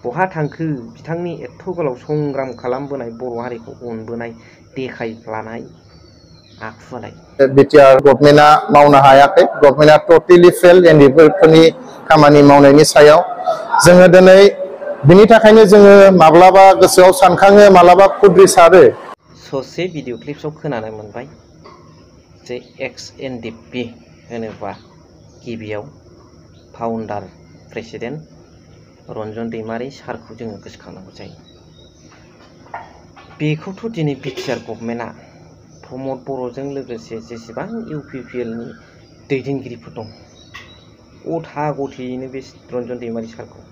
बहा थांखो बिथांनि एथ' गोलाव संग्राम खालामबोनाय बर' हारिखौ अनबोनाय देखायफ्लानाय आखुआलाय बिटिआर गभर्नमेन्टआ मावनो हायाखै गभर्नमेन्टआ टटेलि फेल एनडिएफफोरनि खामानि मावनायनि सायाव जोङो दिनै बिनि थाखायनो जोङो माब्लाबा गोसोआव सानखाङो माब्लाबा खुद्रि सारो ससे भिडिअ क्लिप्सआव खोनानो मोनबाय जे एक्स एनडिएफपि होनोबा गिबियाव फाउन्डार प्रेसिडेन्ट रन्जन दैमारि सारखौ जोङो गोसोखांनांगौ जायो। बेखौथ' दिनै बिटिआर गभर्नमेन्टआ प्रमद बर'जों लोगोसे जेसेबां इउपिपिएलनि दैदेनगिरिफोर दं गथा गथेयैनो बे रन्जन दैमारि सारखौ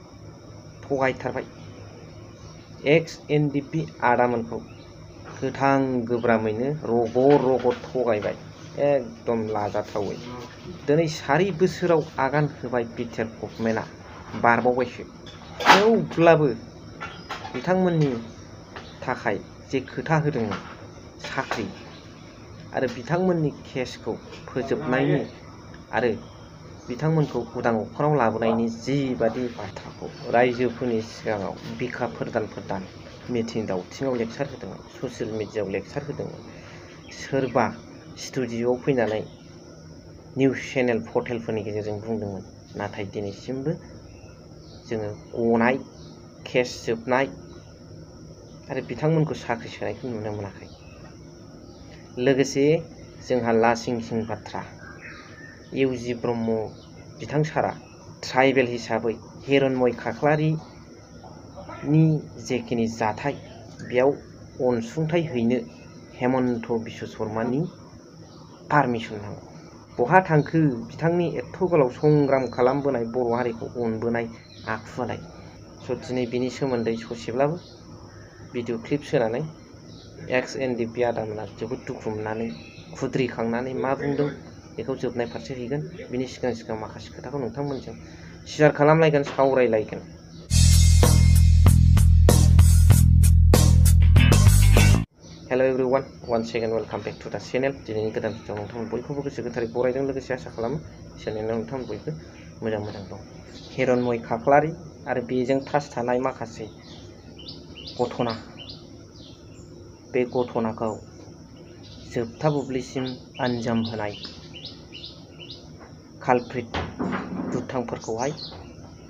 थगायथारबाय। एक्स एनडिएफपि आदामोनखौ गोथां गोब्रामैनो रग' रग' थगायबाय एकदम लाजाथावै। दिनै सारि बोसोराव आगान होबाय बिटिआर गभर्नमेन्टआ बारबावबायसो थेवब्लाबो बिथांमोननि थाखाय जे खोथा होदोंमोन साख्रि आरो बिथांमोननि केसखौ फोजोबनायनि आरो बिथांमोनखौ उदां अख्राङाव लाबोनायनि जिबादि बाथ्राखौ रायजोफोरनि सिगाङाव बिखा फोरदान मिथिं दावथिङाव लेक्सार होदोंमोन ससियेल मिडियायाव लेक्सार होदोंमोन सोरबा स्टुडिअ'आव फैनानै निउस चेनेल पर्टेलफोरनि गेजेरजों बुंदोंमोन नाथाय दिनैसिमबो जोङो गनाय केस जोबनाय आरो बिथांमोनखौ साख्रि सोनायखौ नुनो मोनाखै। लोगोसे जोंहा लासिं सिं बाथ्रा इउजि ब्रह्म बिथां सारा ट्राइबेल हिसाबै हिरण्मय खाख्लारिनि जेखिनि जाथाय बेयाव अनसुंथाइ हैनो हेमन्त बिश्व शर्मानि पारमिसन नांगौ। बहा थांखो बिथांनि एथ' गोलाव संग्राम खालामबोनाय बर' हारिखौ अनबोनाय आखुआलाय स' दिनै बिनि सोमोन्दै ससेब्लाबो भिडिअ क्लिप्स होनानै एक्स एनडिएफपि आदामोना जोबोद दुखु मोननानै खुद्रिखांनानै मा बुंदों बेखौ जोबनाय फारसे हैगोन बिनि सिगां माखासे खोथाखौ नोंथांमोनजों शेयार खालामलायगोन सावरायलायगोन। Hello everyone once again welcome back to the channel. दिनैनि गोदान भिडिअ नोंथांमोन बयखौबो गोसो गोथारै बरायदों लोगोसे आसा खालामो चेनेलाव नोंथांमोन बयबो मोजां दं। हिरण्मय खाख्लारि आरो बेजों थास थानाय माखासे घटना बे घटनाखौ जोबथा बुब्लिसिम आन्जाम होनाय कालप्रिट दुथांफोरखौहाय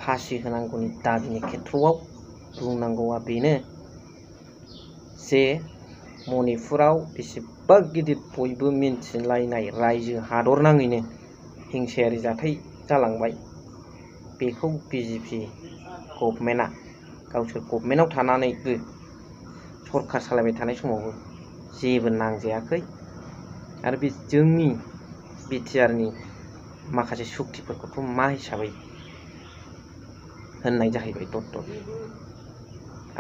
फासि होनांगौनि दाबिनि खेथ्रआव बुंनांगौआ बेनो जे मणिपुराव बेसेबा गिदिर बयबो मिन्थिलायनाय रायजो हादर नाङैनो हिंसायारि जाथाय जालांबाय बेखौ बिजेपि गभर्नमेन्टआ गावसोर गभर्नमेन्टआव थानानैबो सरकार सालायबाय थानाय समावबो जेबो नांजायाखै आरो बे जोंनि बिटिआरनि माखासे सुक्तिफोरखौथ' मा हिसाबै होननाय जाहैबाय दत्त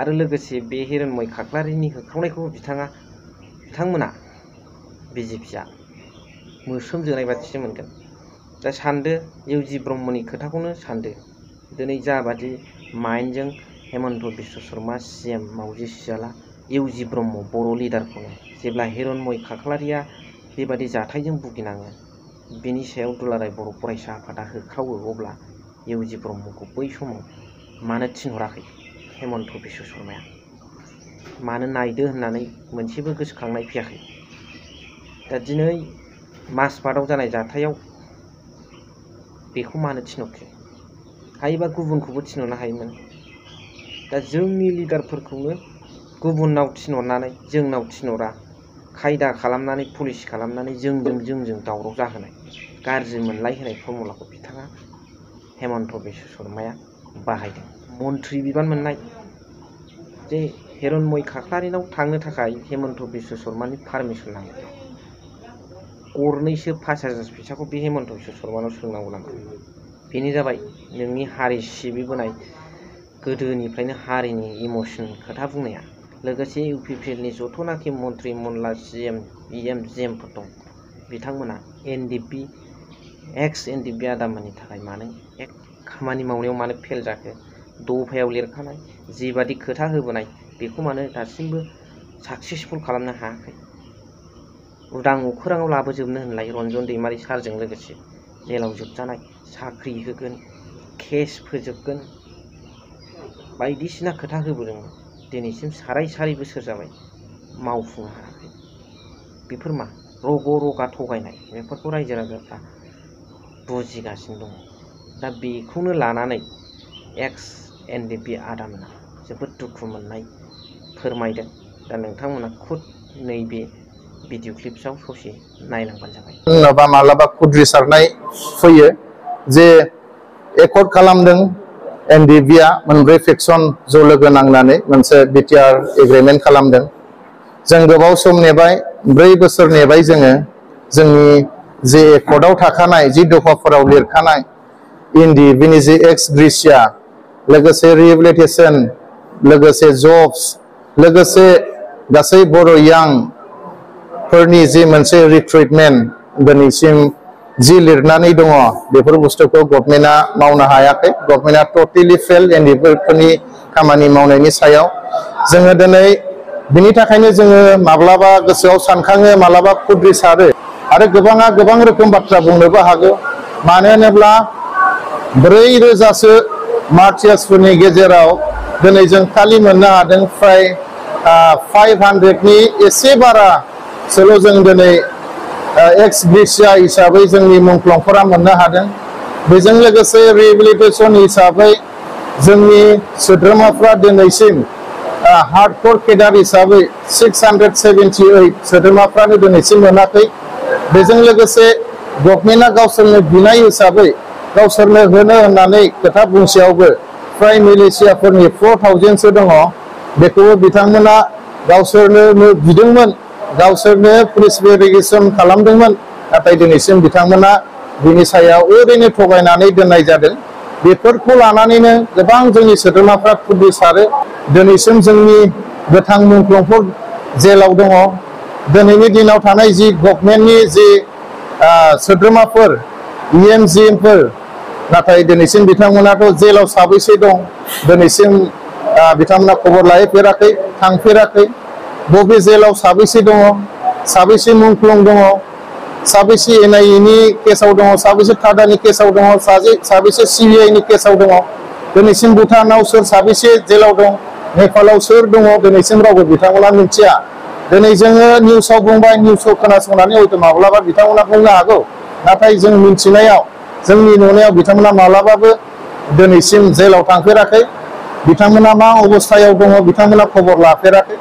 आरो लोगोसे बे हिरण्मय खाख्लारिनि होख्रावनायखौ बिथांमोना बिजेपिआ मोस्रोम जोनाय बादिसो मोनगोन। दा सानदो इउजि ब्रह्मनि खोथाखौनो सानदो दिनै जाबादि माइन्डजों हेमन्त बिश्व शर्मा सिएम मावजि सियाला इउजि ब्रह्म बर' लिडारखौनो जेब्ला हिरण्मय खाख्लारिया बेबादि जाथायजों भुगिनाङो बेनि सायाव दुलाराय बर' फरायसा आफादा होख्रावो अब्ला इउजि ब्रह्मखौ बै समाव मानो थिनहराखै हेमन्त बिश्व शर्माया मानो नायदो होननानै मोनसेबो गोसोखांनाय फैयाखै। दा दिनै माजबाटआव जानाय जाथायाव बेखौ मानो थिनहरखो हायोबा गुबुनखौबो थिनहरनो हायोमोन। दा जोंनि लिडारफोरखौनो गुबुनाव थिनहरनानै जोंनाव थिनहरा खायदा खालामनानै पलिसि खालामनानै जोंजों दावराव जाहोनाय गाज्रि मोनलाय होनाय फर्मुलाखौ बिथाङा हेमन्त बिश्व शर्माया बाहायदों। मन्त्रि बिबान मोननाय जे हिरण्मय खाख्लारिनाव थांनो थाखाय हेमन्त बिश्व शर्मानि पारमिसन नांगौ गरनैसो 5,000 फैसाखौ बे हेमन्त बिश्व शर्मानाव सोंनांगौ नामा? बेनो जाबाय नोंनि हारि सिबिबोनाय गोदोनिफ्रायनो हारिनि इमोसन खोथा बुंनाया। लोगोसे इउपिपिएलनि जथ'नाखि मन्त्रि मनला सिएम इएम जिएमफोर दं बिथांमोना एनडिएफपि एक्स एनडिएफपि आदामोननि थाखाय मानो खामानि मावनायाव मानो फेल जाखो दफायाव लिरखानाय जिबादि खोथा होबोनाय बेखौ मानो दासिमबो साक्सेसफुल खालामनो हायाखै। उदां अखोराङाव लाबोजोबनो होनलाय रन्जन दैमारि सारजों लोगोसे जेलाव जोबजानाय साख्रि होगोन केस फोजोबगोन बायदिसिना खोथा होबोदोंमोन दिनैसिम साराय बोसोर जाबाय मावफुंनो हायाखै। बेफोर मा रग' रगा थगायनाय बेफोरखौ रायजो राजाफ्रा बुजिगासिनो दङ। दा बेखौनो लानानै एक्स NDP आदामोना जोबोद दुखु मोननाय फोरमायदों। दा नोंथांमोना खुद नैबे भिडिअ क्लिप्सआव ससे नायलांबानो जाबाय। सोरनाबा मालाबा खुद्रिसारनाय फैयो जे एकर्ड खालामदों NDPआ मोनब्रै फेक्सन ज' लोगो नांनानै मोनसे BTR एग्रिमेन्ट खालामदों। जों गोबाव सम नेबाय 4 बोसोर नेबाय जोङो जोंनि जे एकर्डआव थाखानाय जि दफाफोराव लिरखानाय NDPनि जे एक्स ग्रेसिया लोगोसे रिहेबिलिटेसन लोगोसे जब्स लोगोसे गासै बर' यां फोरनि जि मोनसे रिक्रुटमेन्ट दिनैसिम जि लिरनानै दङ बेफोर बुस्थुखौ गभर्नमेन्टआ मावनो हायाखै। गभर्नमेन्टआ टटेलि फेल NDPफोरनि खामानि मावनायनि सायाव जोङो दिनै बिनि थाखायनो जोङो माब्लाबा गोसोआव सानखाङो माब्लाबा खुद्रिसारो आरो गोबाङा गोबां रोखोम बाथ्रा बुंनोबो हागौ। मानो होनोब्ला 4,000सो मार्टियार्सफोरनि गेजेराव दिनै जों खालि मोननो हादों फ्राय 500नि एसे बारासोल' जों दिनै एक्स ग्रेसिया हिसाबै जोंनि मुंख्लंफोरा मोननो हादों। बेजों लोगोसे रिहेबिलिटेसन हिसाबै जोंनि सोद्रोमाफ्रा दिनैसिम हार्डकोर केडार हिसाबै 678 सोद्रोमाफ्रानो दिनैसिम मोनाखै। बेजों लोगोसे गभर्नमेन्टआ गावसोरनो बिनाय हिसाबै गावसोरनो होनो होननानै खोथा बुंसेयावबो फ्राय मिलिशियाफोरनि 4000सो दङ। बेखौबो बिथांमोना गावसोरनो बिदोंमोन गावसोरनो पुलिस भेरिफिकेसन खालामदोंमोन नाथाय दिनैसिम बिथांमोना बिनि सायाव ओरैनो थगायनानै दोननाय जादों। बेफोरखौ लानानैनो गोबां जोंनि सोद्रोमाफ्रा खुद्रिसारो दिनैसिम जोंनि गोथां मुंख्लंफोर जेलाव दङ। दिनैनि दिनाव थानाय जि गभर्नमेन्टनि जि सोद्रोमाफोर EMGMफोर नाथाय दिनैसिम बिथांमोनाथ' जेलाव साबैसे दं दिनैसिम बिथांमोना खबर लाहैफेराखै थांफेराखै। बबे जेलाव साबैसे दङ साबैसे मुंख्लं दङ साबैसे NIA केसाव दङ साबैसे थादानि केसाव दङ साबैसे CBIनि केसाव दङ दिनैसिम भुटानाव सोर साबैसे जेलाव दं नेपालाव सोर दङ दिनैसिम रावबो बिथांमोना मिथिया। दिनै जोङो निउसाव बुंबाय निउसाव खोनासंनानै हयथ' माब्लाबा बिथांमोना बुंनो हागौ नाथाय जों मिथिनायाव जोंनि नुनायाव बिथांमोना माब्लाबाबो दिनैसिम जेलाव थांफेराखै। बिथांमोना मा अबस्थायाव दङ बिथांमोना खबर लाफेराखै।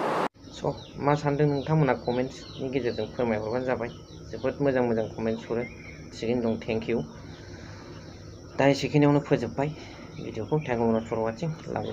मा सानदों नोंथांमोना कमेन्ट्सनि गेजेरजों फोरमायहरबानो जाबाय। जोबोद मोजां कमेन्ट्स हरो थिगैनो दं थेंक इउ। दा एसेखिनियावनो फोजोबबाय भिडिअखौ। Thank you for watching. Love U.